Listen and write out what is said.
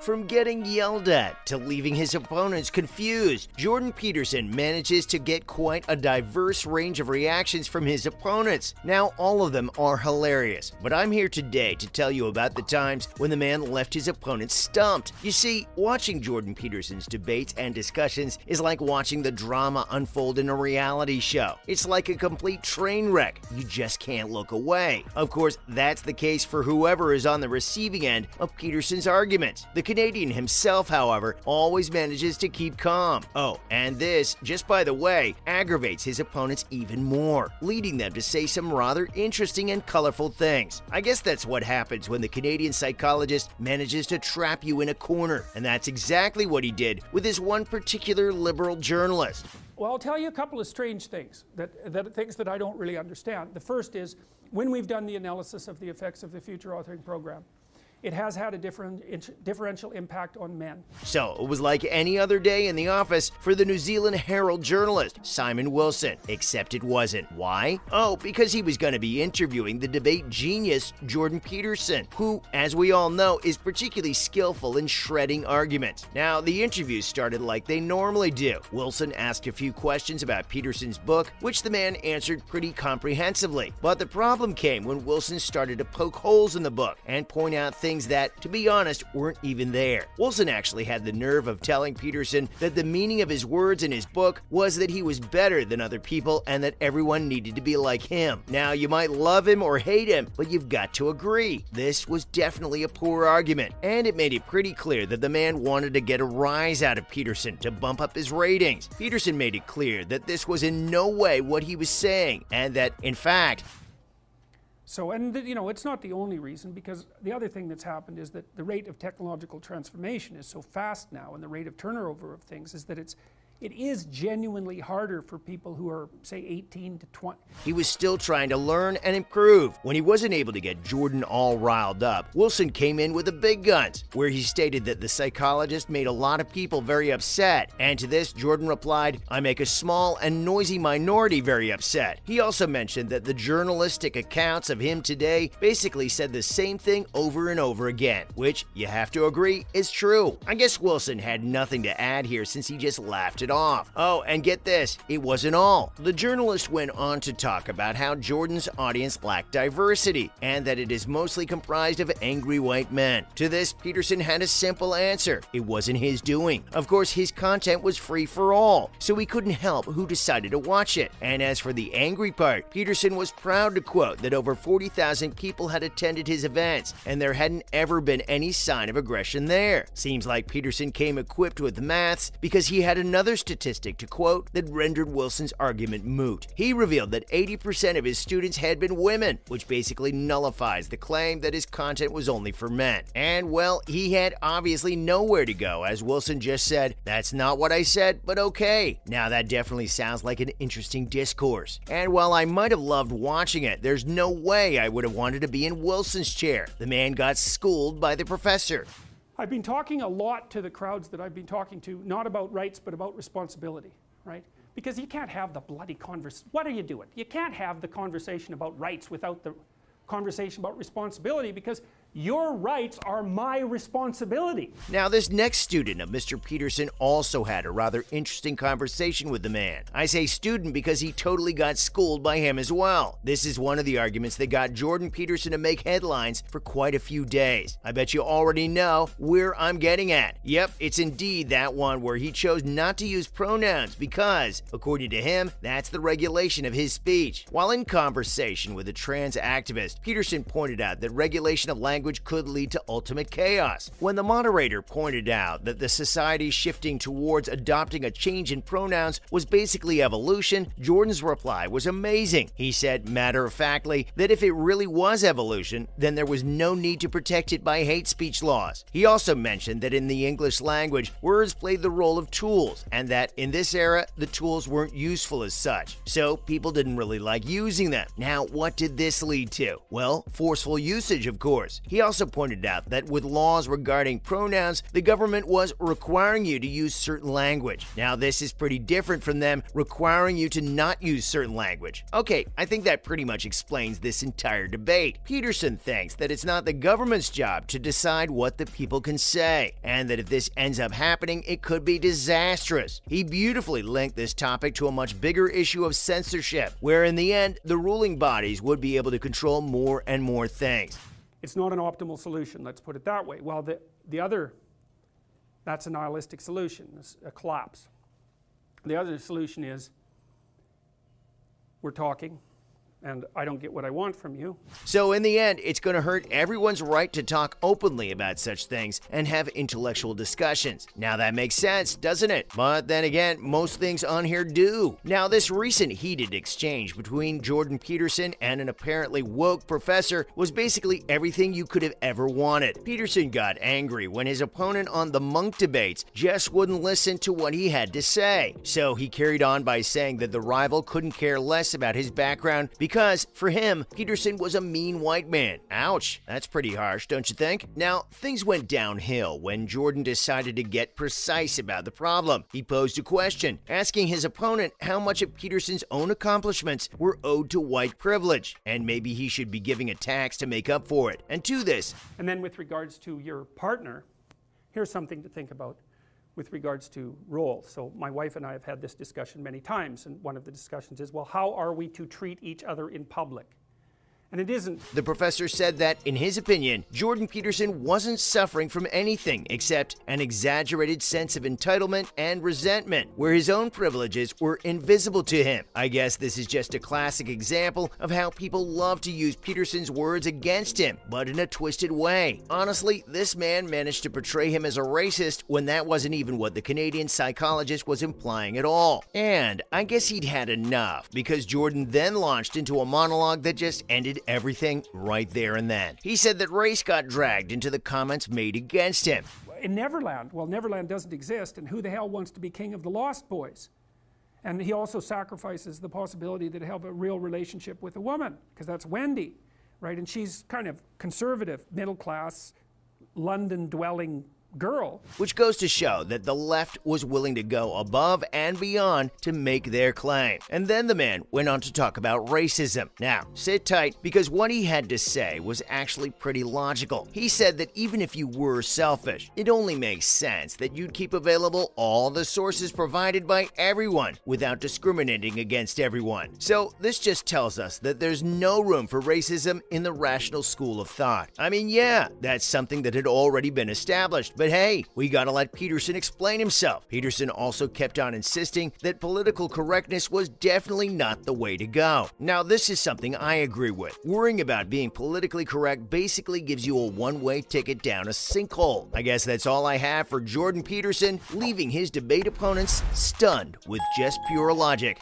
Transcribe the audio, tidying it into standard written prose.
From getting yelled at to leaving his opponents confused, Jordan Peterson manages to get quite a diverse range of reactions from his opponents. Now, all of them are hilarious, but I'm here today to tell you about the times when the man left his opponents stumped. You see, watching Jordan Peterson's debates and discussions is like watching the drama unfold in a reality show. It's like a complete train wreck. You just can't look away. Of course, that's the case for whoever is on the receiving end of Peterson's arguments. The Canadian himself, however, always manages to keep calm. Oh, and this, just by the way, aggravates his opponents even more, leading them to say some rather interesting and colorful things. I guess that's what happens when the Canadian psychologist manages to trap you in a corner, and that's exactly what he did with this one particular liberal journalist. Well, I'll tell you a couple of strange things, things that I don't really understand. The first is, when we've done the analysis of the effects of the future authoring program, it has had a differential impact on men. So it was like any other day in the office for the New Zealand Herald journalist, Simon Wilson, except it wasn't. Why? Oh, because he was going to be interviewing the debate genius Jordan Peterson, who, as we all know, is particularly skillful in shredding arguments. Now, the interviews started like they normally do. Wilson asked a few questions about Peterson's book, which the man answered pretty comprehensively. But the problem came when Wilson started to poke holes in the book and point out things that, to be honest, weren't even there. Wilson actually had the nerve of telling Peterson that the meaning of his words in his book was that he was better than other people and that everyone needed to be like him. Now, you might love him or hate him, but you've got to agree. This was definitely a poor argument, and it made it pretty clear that the man wanted to get a rise out of Peterson to bump up his ratings. Peterson made it clear that this was in no way what he was saying, and that, in fact, it's not the only reason, because the other thing that's happened is that the rate of technological transformation is so fast now, and the rate of turnover of things is that it is genuinely harder for people who are, say, 18 to 20. He was still trying to learn and improve. When he wasn't able to get Jordan all riled up, Wilson came in with the big guns, where he stated that the psychologist made a lot of people very upset. And to this, Jordan replied, "I make a small and noisy minority very upset." He also mentioned that the journalistic accounts of him today basically said the same thing over and over again, which, you have to agree, is true. I guess Wilson had nothing to add here since he just laughed it off. Oh, and get this, it wasn't all. The journalist went on to talk about how Jordan's audience lacked diversity and that it is mostly comprised of angry white men. To this, Peterson had a simple answer. It wasn't his doing. Of course, his content was free for all, so he couldn't help who decided to watch it. And as for the angry part, Peterson was proud to quote that over 40,000 people had attended his events, and there hadn't ever been any sign of aggression there. Seems like Peterson came equipped with maths, because he had another statistic to quote that rendered Wilson's argument moot. He revealed that 80% of his students had been women, which basically nullifies the claim that his content was only for men. And well, he had obviously nowhere to go, as Wilson just said, "That's not what I said, but okay." Now that definitely sounds like an interesting discourse. And while I might have loved watching it, there's no way I would have wanted to be in Wilson's chair. The man got schooled by the professor. I've been talking a lot to the crowds that I've been talking to, not about rights, but about responsibility, right? Because you can't have the bloody what are you doing? You can't have the conversation about rights without the conversation about responsibility, because your rights are my responsibility. Now, this next student of Mr. Peterson also had a rather interesting conversation with the man. I say student because he totally got schooled by him as well. This is one of the arguments that got Jordan Peterson to make headlines for quite a few days. I bet you already know where I'm getting at. Yep, it's indeed that one where he chose not to use pronouns because, according to him, that's the regulation of his speech. While in conversation with a trans activist, Peterson pointed out that regulation of language could lead to ultimate chaos. When the moderator pointed out that the society shifting towards adopting a change in pronouns was basically evolution, Jordan's reply was amazing. He said matter-of-factly that if it really was evolution, then there was no need to protect it by hate speech laws. He also mentioned that in the English language, words played the role of tools, and that in this era, the tools weren't useful as such, so people didn't really like using them. Now, what did this lead to? Well, forceful usage, of course. He also pointed out that with laws regarding pronouns, the government was requiring you to use certain language. Now, this is pretty different from them requiring you to not use certain language. Okay, I think that pretty much explains this entire debate. Peterson thinks that it's not the government's job to decide what the people can say, and that if this ends up happening, it could be disastrous. He beautifully linked this topic to a much bigger issue of censorship, where in the end, the ruling bodies would be able to control more and more things. It's not an optimal solution, let's put it that way. Well, the other, that's a nihilistic solution, a collapse. The other solution is, we're talking, and I don't get what I want from you. So in the end, it's going to hurt everyone's right to talk openly about such things and have intellectual discussions. Now that makes sense, doesn't it? But then again, most things on here do. Now, this recent heated exchange between Jordan Peterson and an apparently woke professor was basically everything you could have ever wanted. Peterson got angry when his opponent on the Monk debates just wouldn't listen to what he had to say. So he carried on by saying that the rival couldn't care less about his background because, for him, Peterson was a mean white man. Ouch, that's pretty harsh, don't you think? Now, things went downhill when Jordan decided to get precise about the problem. He posed a question, asking his opponent how much of Peterson's own accomplishments were owed to white privilege, and maybe he should be giving a tax to make up for it. And to this, and then with regards to your partner, here's something to think about with regards to roles. So my wife and I have had this discussion many times, and one of the discussions is, well, how are we to treat each other in public? And it isn't. The professor said that, in his opinion, Jordan Peterson wasn't suffering from anything except an exaggerated sense of entitlement and resentment, where his own privileges were invisible to him. I guess this is just a classic example of how people love to use Peterson's words against him, but in a twisted way. Honestly, this man managed to portray him as a racist when that wasn't even what the Canadian psychologist was implying at all. And I guess he'd had enough, because Jordan then launched into a monologue that just ended everything right there and then. He said that race got dragged into the comments made against him. In Neverland, well, Neverland doesn't exist, and who the hell wants to be king of the Lost Boys? And he also sacrifices the possibility that he'll have a real relationship with a woman, because that's Wendy, right? And she's kind of conservative, middle class, London dwelling girl. Which goes to show that the left was willing to go above and beyond to make their claim. And then the man went on to talk about racism. Now, sit tight, because what he had to say was actually pretty logical. He said that even if you were selfish, it only makes sense that you'd keep available all the sources provided by everyone without discriminating against everyone. So this just tells us that there's no room for racism in the rational school of thought. I mean, yeah, that's something that had already been established, but hey, we gotta let Peterson explain himself. Peterson also kept on insisting that political correctness was definitely not the way to go. Now, this is something I agree with. Worrying about being politically correct basically gives you a one-way ticket down a sinkhole. I guess that's all I have for Jordan Peterson, leaving his debate opponents stunned with just pure logic.